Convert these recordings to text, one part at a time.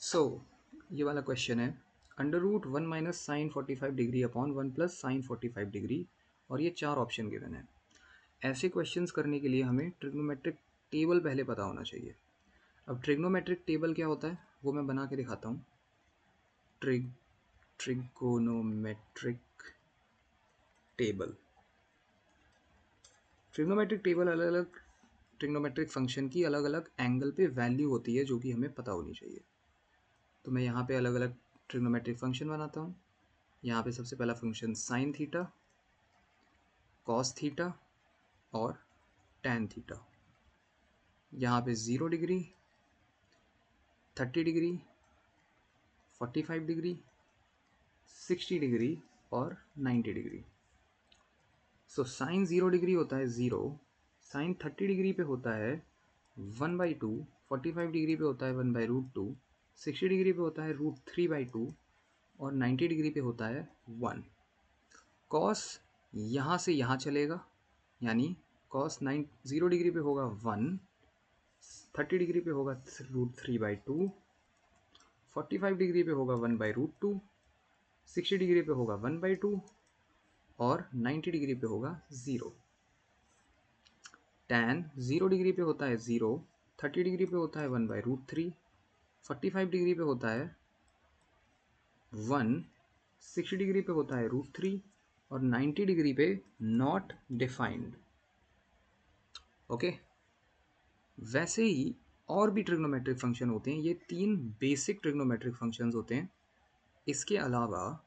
सो ये वाला क्वेश्चन है under root 1 minus sine 45 degree upon 1 plus sine 45 degree और ये 4 ऑप्शन गिवन है। ऐसे क्वेश्चंस करने के लिए हमें ट्रिग्नोमेट्रिक टेबल पहले पता होना चाहिए। अब ट्रिग्नोमेट्रिक टेबल क्या होता है वो मैं बना के दिखाता हूँ। ट्रिगोनोमेट्रिक टेबल ट्रिग्नोमेट्रिक टेबल अलग अलग ट्रिग्नोमेट्रिक फंक्शन की अलग अलग एंगल पे वैल्यू होती है जो कि हमें पता होनी चाहिए। तो मैं यहाँ पे अलग अलग ट्रिग्नोमेट्रिक फंक्शन बनाता हूँ। यहाँ पे सबसे पहला function sine theta, cos theta और टैन थीटा। यहाँ पे 0 डिग्री, 30 डिग्री, 45 डिग्री, 60 डिग्री और 90 डिग्री। सो साइन 0 डिग्री होता है 0, साइन 30 डिग्री पे होता है 1/2, 45 डिग्री पे होता है 1/√2, 60 डिग्री पे होता है √3/2 और 90 डिग्री पे होता है 1। कॉस यहाँ से यहाँ चलेगा, यानी कॉस 0 डिग्री पे होगा 1, 30 डिग्री पे होगा √3/2, 45 डिग्री पे होगा 1/√2, 60 डिग्री पे होगा 1/2 और 90 डिग्री पे होगा 0। टैन 0 डिग्री पे होता है 0, 30 डिग्री पे होता है 1/√3, 45 डिग्री पे होता है 1, 60 डिग्री पे होता है √3 और 90 डिग्री पे नॉट डिफाइंड। ओके, वैसे ही और भी ट्रिग्नोमेट्रिक फंक्शन होते हैं। ये 3 बेसिक ट्रिग्नोमेट्रिक फंक्शंस होते हैं। इसके अलावा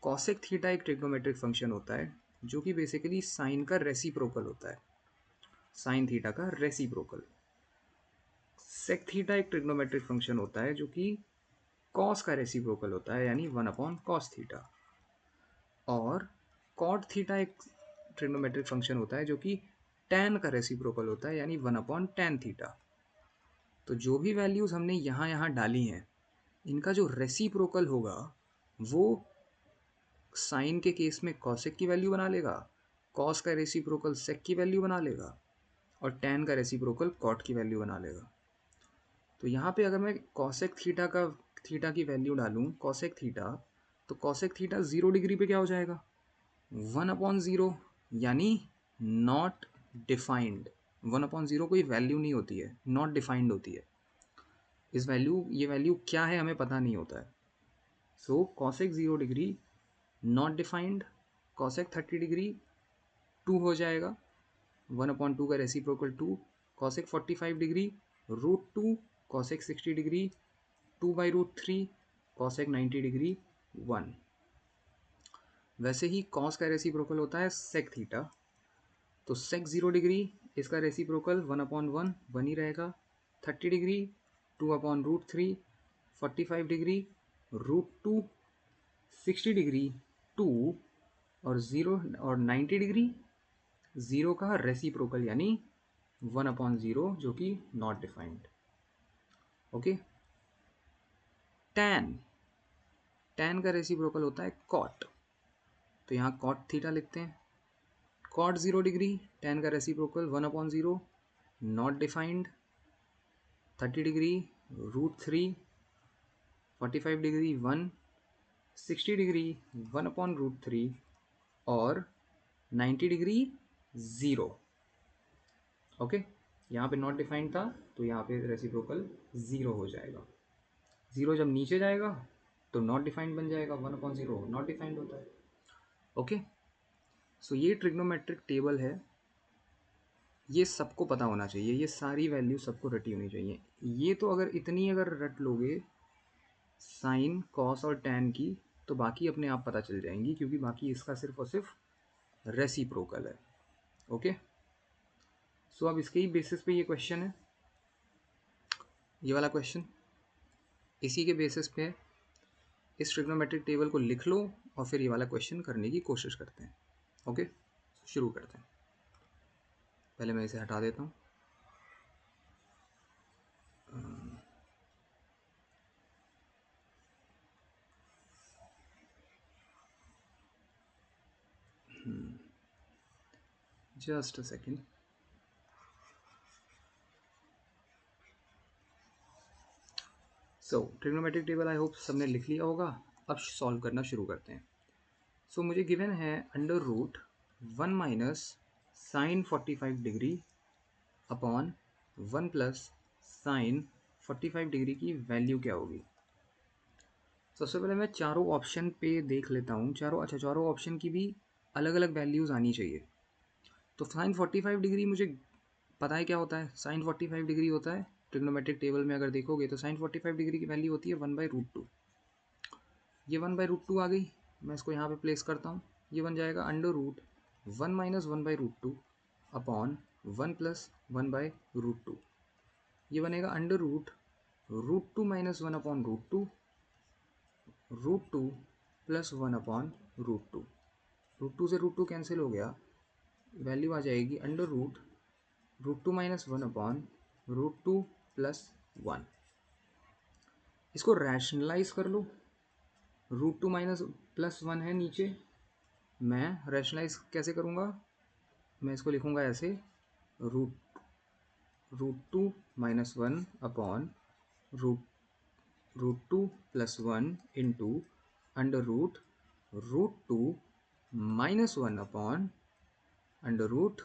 कॉसेक थीटा एक ट्रिग्नोमेट्रिक फंक्शन होता है जो कि बेसिकली साइन का रेसिप्रोकल होता है, साइन थीटा का रेसिप्रोकल। सेक थीटा एक ट्रिग्नोमेट्रिक फंक्शन होता है जो कि कॉस का रेसिप्रोकल होता है, यानी 1/cos थीटा। और कॉट थीटा एक ट्रिग्नोमेट्रिक फंक्शन होता है जो कि टैन का रेसिप्रोकल होता है, यानी 1/tan थीटा। तो जो भी वैल्यूज़ हमने यहाँ यहाँ डाली हैं, इनका जो रेसिप्रोकल होगा वो साइन के केस में कॉसेक की वैल्यू बना लेगा, कॉस का रेसिप्रोकल सेक की वैल्यू बना लेगा और टैन का रेसिप्रोकल कॉट की वैल्यू बना लेगा। तो यहाँ पे अगर मैं कॉसेक थीटा की वैल्यू डालूँ कॉसेक थीटा, तो कॉसेक थीटा 0 डिग्री पे क्या हो जाएगा 1/0, यानी नॉट डिफाइंड। 1/0 कोई वैल्यू नहीं होती है, नॉट डिफाइंड होती है। ये वैल्यू क्या है हमें पता नहीं होता है। So cosec 0 degree not defined, cosec 30 degree 2 हो जाएगा, 1/2 का reciprocal 2, cosec 45 degree √2, cosec 60 degree 2/√3, cosec 90 degree 1। वैसे ही कॉस का रेसिप्रोकल होता है सेक थीटा। तो सेक 0 डिग्री इसका रेसिप्रोकल 1/1 1 ही रहेगा, 30 डिग्री 2/√3, 45 डिग्री √2, 60 डिग्री 2 और 0 और 90 डिग्री 0 का रेसिप्रोकल यानी 1/0 जो कि not defined. Okay, tan tan का रेसिप्रोकल होता है कॉट। तो यहाँ कॉट थीटा लिखते हैं। कॉट 0 डिग्री टैन का reciprocal 1/0 not defined, 30 degree √3, 45 degree 1, 60 degree 1/√3 और 90 डिग्री 0। ओके, यहाँ पे नॉट डिफाइंड था तो यहाँ पे रेसिप्रोकल 0 हो जाएगा। 0 जब नीचे जाएगा तो नॉट डिफाइंड बन जाएगा, 1/0 नॉट डिफाइंड होता है। ओके, सो ये ट्रिग्नोमेट्रिक टेबल है, ये सबको पता होना चाहिए, ये सारी वैल्यू सबको रटी होनी चाहिए। ये तो अगर रट लोगे साइन कॉस और टैन की, तो बाकी अपने आप पता चल जाएंगी, क्योंकि बाकी इसका सिर्फ और सिर्फ रेसिप्रोकल है। ओके, सो अब इसके ही बेसिस पे ये क्वेश्चन है, ये वाला क्वेश्चन इसी के बेसिस पे है। इस ट्रिग्नोमेट्रिक टेबल को लिख लो और फिर ये वाला क्वेश्चन करने की कोशिश करते हैं। ओके, शुरू करते हैं। पहले मैं इसे हटा देता हूँ। Just a second. So trigonometric table I hope सबने लिख लिया होगा. अब सॉल्व करना शुरू करते हैं. सो मुझे गिवन है under root 1 minus sine 45 degree upon 1 plus sine 45 degree की वैल्यू क्या होगी. सबसे पहले मैं चारों ऑप्शन पे देख लेता हूँ. चारों ऑप्शन की भी अलग अलग वैल्यूज़ आनी चाहिए. तो साइन 45 डिग्री मुझे पता है क्या होता है. साइन 45 डिग्री होता है ट्रिग्नोमेट्रिक टेबल में अगर देखोगे तो साइन 45 डिग्री की वैल्यू होती है 1/√2. ये 1/√2 आ गई. मैं इसको यहाँ पे प्लेस करता हूँ. ये बन जाएगा under root 1 minus 1/√2 upon 1 plus 1/√2. ये बनेगा under root √2 minus 1 upon √2 √2 plus 1 upon √2. √2 से √2 कैंसिल हो गया. वैल्यू आ जाएगी under root √2 minus 1 upon √2 plus 1. इसको रैशनलाइज कर लो. √2 माइनस प्लस 1 है नीचे. मैं रैशनलाइज कैसे करूँगा. मैं इसको लिखूँगा ऐसे √2 minus 1 upon √2 plus 1 into under root √2 minus 1 upon under root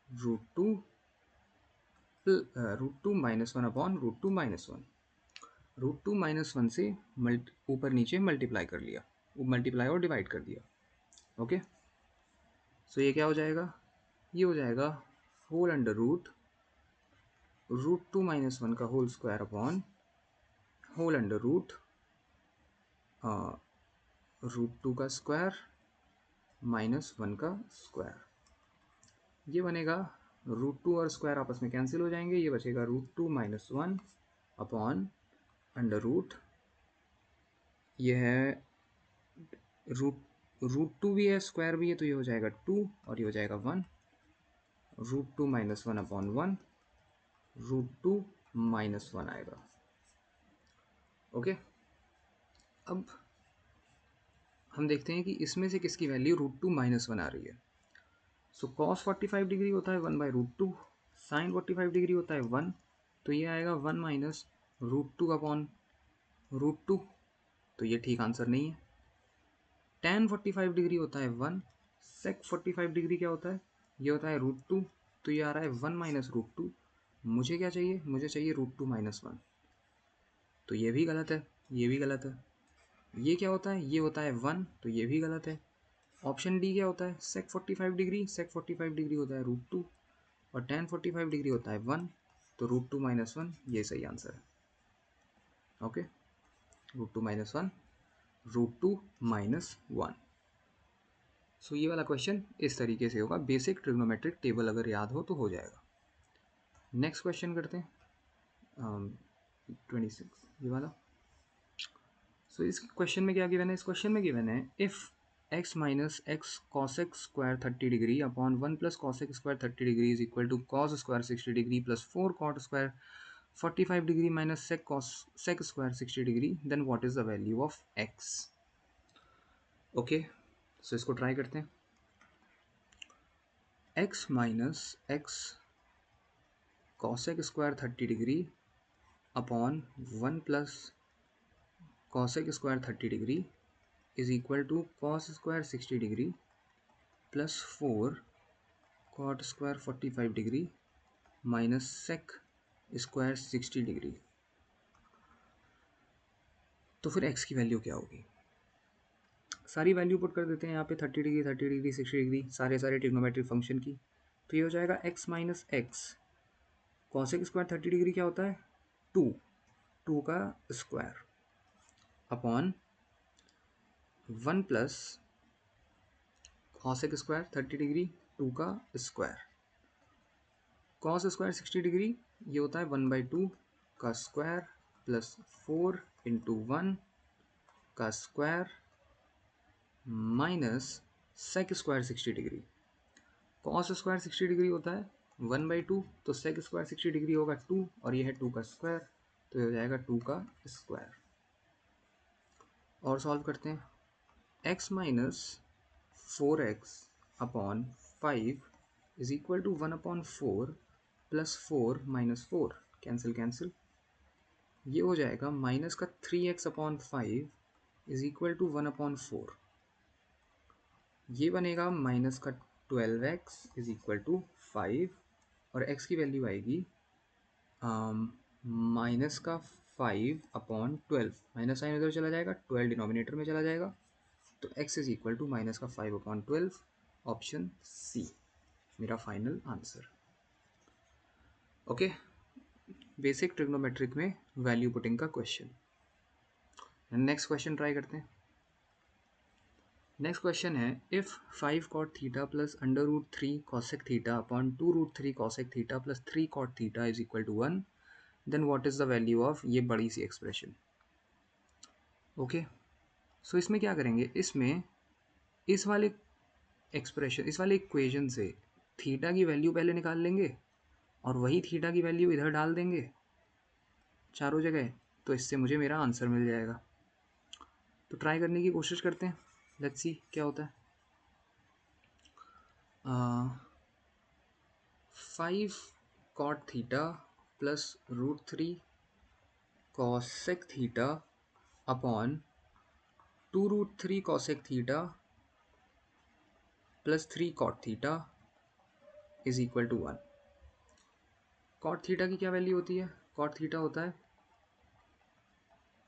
√2 minus 1 upon √2 minus 1. √2 minus 1 से ऊपर नीचे मल्टीप्लाई कर लिया. मल्टीप्लाई और डिवाइड कर दिया. ओके. सो ये क्या हो जाएगा. ये हो जाएगा होल अंडर रूट √2 माइनस 1 का whole square upon whole under root √2 का स्क्वायर माइनस 1 का स्क्वायर. ये बनेगा √2 और स्क्वायर आपस में कैंसिल हो जाएंगे. ये बचेगा √2 माइनस 1 अपॉन अंडर रूट. ये है √2 भी है स्क्वायर भी है तो ये हो जाएगा 2 और ये हो जाएगा 1. √2 माइनस 1 अपॉन 1 √2 माइनस 1 आएगा. ओके. अब हम देखते हैं कि इसमें से किसकी वैल्यू √2 माइनस 1 आ रही है. सो कॉस 45 डिग्री होता है 1/√2. साइन 45 डिग्री होता है 1. तो ये आएगा 1 माइनस √2 अपॉन √2. तो ये ठीक आंसर नहीं है. tan 45 डिग्री होता है 1. sec 45 डिग्री क्या होता है. ये होता है √2. तो ये आ रहा है 1 माइनस √2. मुझे क्या चाहिए. मुझे चाहिए √2 माइनस 1. तो ये भी गलत है. ये भी गलत है. ये क्या होता है. ये होता है 1. तो ये भी गलत है. ऑप्शन डी क्या होता है. sec 45 degree. sec 45 डिग्री होता है √2 और tan 45 डिग्री होता है 1. तो √2 माइनस 1 ये सही आंसर है. ओके. √2 minus 1 √2 minus 1. सो ये वाला क्वेश्चन इस तरीके से होगा. बेसिक ट्रिग्नोमेट्रिक टेबल अगर याद हो तो हो जाएगा. नेक्स्ट क्वेश्चन करते हैं 26 ये वाला. सो इस क्वेश्चन में क्या गिवन है. इस क्वेश्चन में गिवन है if x minus x cos x square 30 degree upon 1 plus cos x square 30 degree is equal to cos square 60 degree plus 4 cot square 45 degree minus sec cos sec square 60 degree then what is the value of x. Okay. So इसको try करते हैं. x minus x cosec square 30 degree upon 1 plus cosec square 30 degree is equal to cos square 60 degree plus 4 cot square 45 degree minus sec square 60 degree. तो फिर x की value क्या होगी. सारी value put कर देते हैं यहाँ पे 30 डिग्री 60 डिग्री सारे ट्रिग्नोमेट्रिक फंक्शन की. तो ये हो जाएगा x minus x cosec square 30 degree क्या होता है 2 का square upon 1 plus cosec square 30 degree 2 का स्क्वायर. कॉस स्क्वायर 60 डिग्री ये होता है 1/2 का स्क्वायर प्लस 4 इंटू 1 का square minus sec square 60 degree. Cos square 60 degree होता है 1/2 तो सेक स्क्वायर 60 डिग्री होगा 2 और ये है 2 का स्क्वायर तो ये हो जाएगा 2 का स्क्वायर. और सॉल्व करते हैं. x minus 4x upon 5 is equal to 1 upon 4 plus 4 minus 4 cancel cancel ये हो जाएगा माइनस का 3x/5 इज इक्वल टू 1/4। ये बनेगा माइनस का 12x इज इक्वल टू 5 और x की वैल्यू आएगी माइनस का 5/12। माइनस साइन उधर चला जाएगा, 12 डिनोमिनेटर में चला जाएगा, तो x is equal to minus का 5/12। ऑप्शन सी मेरा final answer. Okay, basic trigonometric में वैल्यू पुटिंग का क्वेश्चन। नेक्स्ट क्वेश्चन ट्राई करते हैं। नेक्स्ट क्वेश्चन है, if 5 cot theta plus √3 cosec theta upon 2√3 cosec theta plus 3 cot theta is equal to 1, then what is the value of ये बड़ी सी expression. Okay, सो इसमें क्या करेंगे, इसमें इस वाले एक्सप्रेशन, इस वाले इक्वेशन से थीटा की वैल्यू पहले निकाल लेंगे और वही थीटा की वैल्यू इधर डाल देंगे चारों जगह, तो इससे मुझे मेरा आंसर मिल जाएगा। तो ट्राई करने की कोशिश करते हैं, लेट्स सी क्या होता है। 5 cot theta plus √3 cosec theta upon 2√3 cosec theta plus 3 cot theta is equal to 1। cot theta की क्या वैल्यू होती है? cot थीटा होता है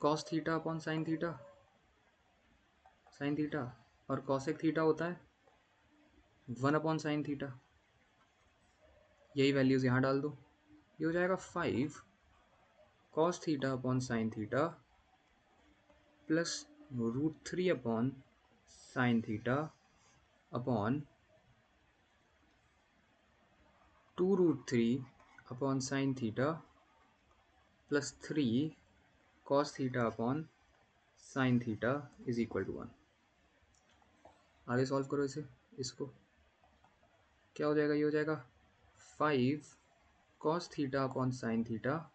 cos theta upon sine theta, sine theta, और cosec थीटा होता है 1/sin थीटा। यही वैल्यूज़ यहाँ डाल दो, ये हो जाएगा 5 cos theta upon sine theta plus √3/sin theta upon 2√3/sin theta plus 3 cos theta upon sine theta is equal to 1। आगे सॉल्व करो इसे, इसको क्या हो जाएगा, ये हो जाएगा 5 cos theta upon sine theta,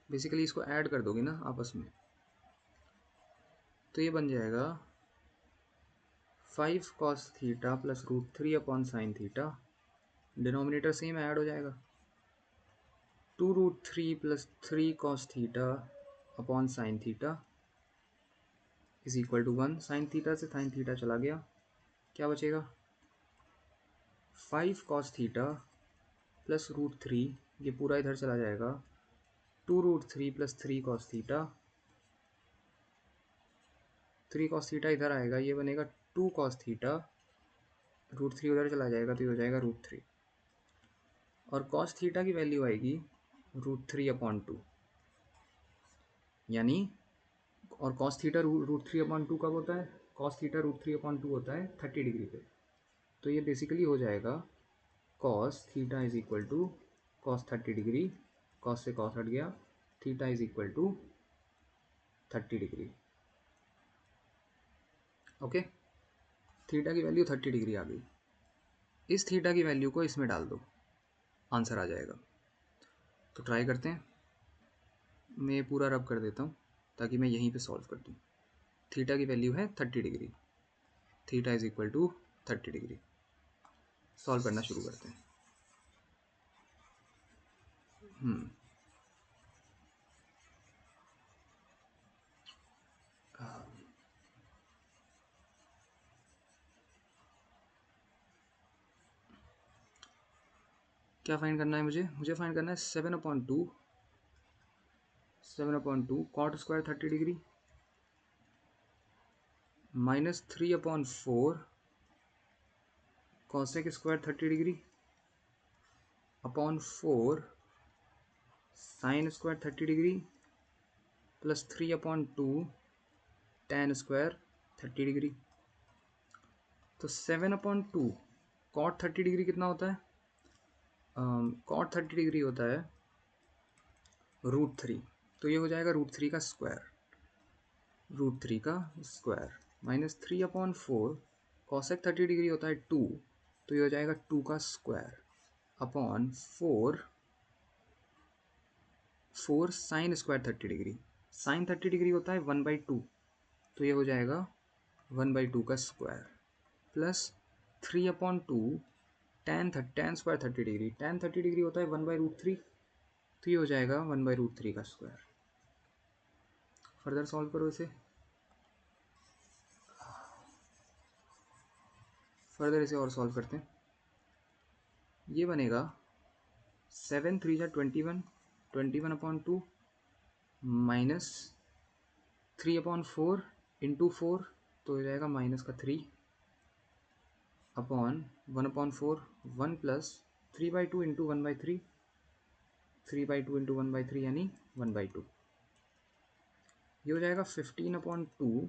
basically इसको ऐड कर दोगे ना आपस में, तो ये बन जाएगा 5 cos theta plus √3/sin theta, denominator same add हो जाएगा, 2√3 plus 3 cos theta upon sine theta is equal to 1। Sine theta से साइन थीटा चला गया, क्या बचेगा 5 cos थीटा प्लस √3, ये पूरा इधर चला जाएगा, 2√3 plus 3 cos theta, 3 cos theta इधर आएगा, ये बनेगा 2 cos थीटा, √3 उधर चला जाएगा तो ये हो जाएगा √3, और cos थीटा की वैल्यू आएगी √3/2, यानी, और cos थीटा √3/2 कब होता है? cos थीटा √3/2 होता है 30 डिग्री पे, तो ये बेसिकली हो जाएगा cos theta is equal to cos 30 degree, cos से cos हट गया, theta is equal to 30 degree. Okay, theta की वैल्यू 30 डिग्री आ गई, इस थीटा की वैल्यू को इसमें डाल दो, आंसर आ जाएगा। तो ट्राई करते हैं, मैं पूरा रब कर देता हूँ ताकि मैं यहीं पे सॉल्व कर दूँ। थीटा की वैल्यू है 30 degree, theta is equal to 30 degree. Solve करना शुरू करते हैं। क्या फाइंड करना है मुझे फाइंड करना है 7/2 cot square 30 degree minus 3/4 cosec square 30 degree upon 4 sine square 30 degree plus 3/2 tan square 30 degree. तो 7/2 cot 30 डिग्री कितना होता है? cot 30 डिग्री होता है √3, तो ये हो जाएगा √3 का स्क्वायर, √3 का स्क्वायर माइनस 3/4 cosec 30 डिग्री होता है 2, तो ये हो जाएगा 2 का square upon 4 sine square 30 degree, sine 30 degree होता है 1/2, तो ये हो जाएगा 1/2 का square plus 3/2 tan square 30 degree, tan 30 degree होता है 1/√3, तो ये हो जाएगा 1/√3 का स्क्वायर। फर्दर सॉल्व करो इसे, फर्दर इसे और सॉल्व करते हैं। ये बनेगा 7 3 जा 21, 21/2 माइनस 3/4 इंटू 4, तो हो जाएगा माइनस का 3 अपॉन 1/4, 1 प्लस 3/2 इंटू 1/3, 3/2 इंटू 1/3 यानी 1/2। ये हो जाएगा 15/2,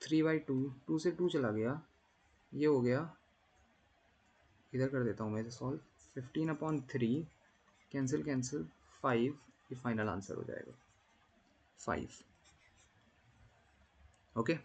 3/2, 2 से 2 चला गया, ये हो गया, इधर कर देता हूँ मैं इसे सॉल्व, 15/3 कैंसिल कैंसिल 5, ये फाइनल आंसर हो जाएगा 5। ओके।